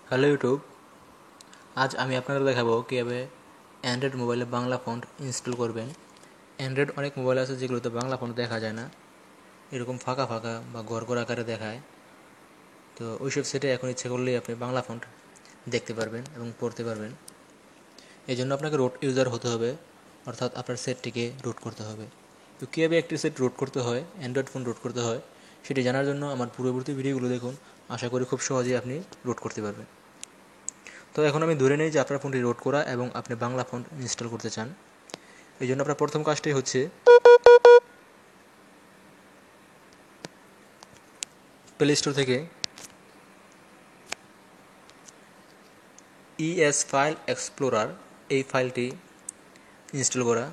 Hello YouTube. আজ আমি আপনাদের দেখাবো কীভাবে অ্যান্ড্রয়েড মোবাইলে বাংলা ফন্ট ইনস্টল করবেন। অ্যান্ড্রয়েড অনেক মোবাইল আছে যেগুলোতে বাংলা ফন্ট দেখা যায় না, এরকম ফাঁকা ফাঁকা বা গড় আকারে দেখায়। তো ওইসব সেটে এখন ইচ্ছে করলেই আপনি বাংলা ফন্ট দেখতে পারবেন এবং পড়তে পারবেন। এই জন্য আপনাকে রুট ইউজার হতে হবে, অর্থাৎ আপনার সেটটিকে রুট করতে হবে। তো কীভাবে একটি সেট রুট করতে হয়, অ্যান্ড্রয়েড ফোন রুট করতে হয়, সেটি জানার জন্য আমার পূর্ববর্তী ভিডিওগুলো দেখুন। আশা করি খুব সহজেই আপনি রুট করতে পারবেন। তো এখন আমি ধরে নিই যে আপনার ফোনটি রোড করা এবং আপনি বাংলা ফন্ট ইনস্টল করতে চান। এই জন্য আপনার প্রথম কাজটি হচ্ছে প্লে স্টোর থেকে ইএস ফাইল এক্সপ্লোরার এই ফাইলটি ইনস্টল করা।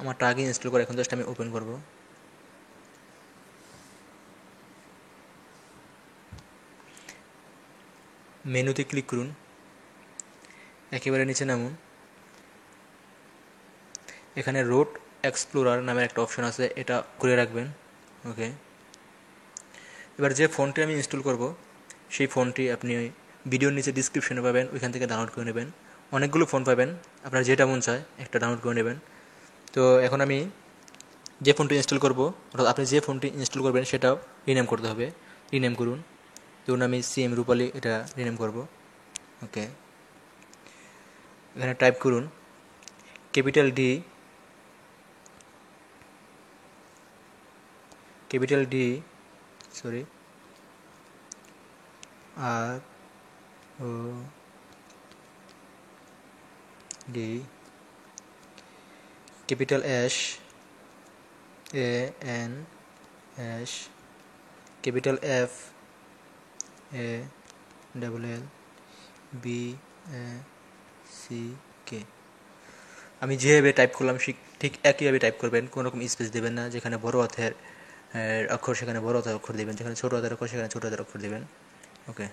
আমারটা আগে ইনস্টল করা, এখন জাস্ট আমি ওপেন করব। মেনুতে ক্লিক করুন, একেবারে নিচে নামুন। এখানে রোড এক্সপ্লোরার নামের একটা অপশন আছে, এটা করে রাখবেন। ওকে, এবার যে ফোনটি আমি ইনস্টল করব সেই ফোনটি আপনি ভিডিওর নিচে ডিসক্রিপশনে পাবেন, ওইখান থেকে ডাউনলোড করে নেবেন। অনেকগুলো ফোন পাবেন, আপনার যেটা মন চায় একটা ডাউনলোড করে নেবেন। তো এখন আমি যে ফোনটি ইনস্টল করব, অর্থাৎ আপনি যে ফোনটি ইনস্টল করবেন সেটাও রিনেম করতে হবে। রিনেম করুন, ধরুন আমি সিএম রূপালী এটা রিনেম করব। ওকে, এখানে টাইপ করুন capital D, capital D, sorry, R O D, capital S A N S, capital F A double L B A C K. আমি যেভাবে টাইপ করলাম ঠিক একইভাবে টাইপ করবেন, কোনো রকম স্পেস দেবেন না। যেখানে বড় হাতের অক্ষর সেখানে বড় হাতের অক্ষর দেবেন, যেখানে ছোটো হাতের অক্ষর সেখানে ছোটো হাতের অক্ষর দেবেন। ওকে,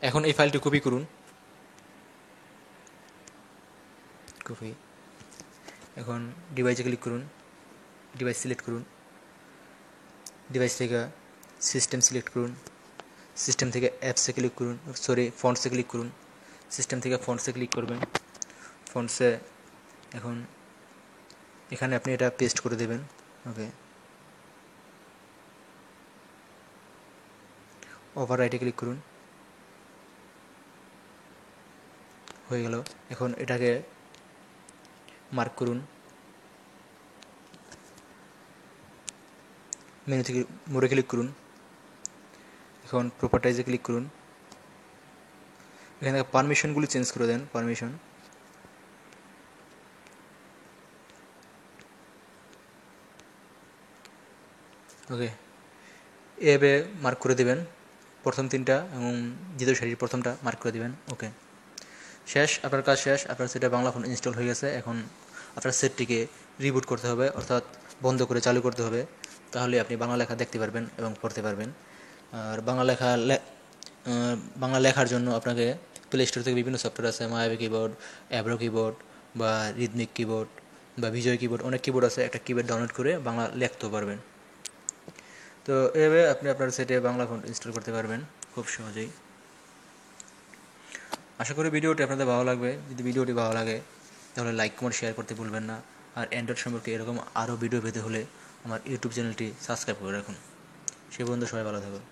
এখন এই ফাইলটি কপি করুন। কপি, এখন ডিভাইসে ক্লিক করুন, ডিভাইস সিলেক্ট করুন, ডিভাইস থেকে সিস্টেম সিলেক্ট করুন, সিস্টেম থেকে অ্যাপসে ক্লিক করুন, সরি ফন্টসে ক্লিক করুন। সিস্টেম থেকে ফন্টসে ক্লিক করবেন। ফন্টসে এখন এখানে আপনি এটা পেস্ট করে দেবেন। ওকে, ওভার রাইটে ক্লিক করুন, হয়ে গেল। এখন এটাকে মার্ক করুন, মেনু থেকে মোড়ে ক্লিক করুন, এখন প্রপার্টাইজে ক্লিক করুন। এখানে পারমিশনগুলি চেঞ্জ করে দেন, পারমিশন। ওকে, এভাবে মার্ক করে দেবেন প্রথম তিনটা এবং দ্বিতীয় সারির প্রথমটা মার্ক করে দেবেন। ওকে, শেষ, আপনার কাজ শেষ। আপনার সেটে বাংলা ফোন ইনস্টল হয়ে গেছে। এখন আপনার সেটটিকে রিবুট করতে হবে, অর্থাৎ বন্ধ করে চালু করতে হবে। তাহলে আপনি বাংলা লেখা দেখতে পারবেন এবং পড়তে পারবেন। আর বাংলা লেখার জন্য আপনাকে প্লে স্টোর থেকে বিভিন্ন সফটওয়্যার আছে, মায়াবী কিবোর্ড, অ্যাব্রো কিবোর্ড বা রিদমিক কিবোর্ড বা বিজয় কিবোর্ড, অনেক কিবোর্ড আছে। একটা কিবোর্ড ডাউনলোড করে বাংলা লিখতেও পারবেন। তো এভাবে আপনি আপনার সেটে বাংলা ফন্ট ইনস্টল করতে পারবেন খুব সহজেই। আশা করি ভিডিওটি আপনাদের ভালো লাগবে। যদি ভিডিওটি ভালো লাগে তাহলে লাইক কমেন্ট শেয়ার করতে ভুলবেন না। আর অ্যান্ড্রয়েড সম্পর্কে এরকম আরও ভিডিও পেতে হলে আমার ইউটিউব চ্যানেলটি সাবস্ক্রাইব করে রাখুন। সে পর্যন্ত সবাই ভালো থাকুন।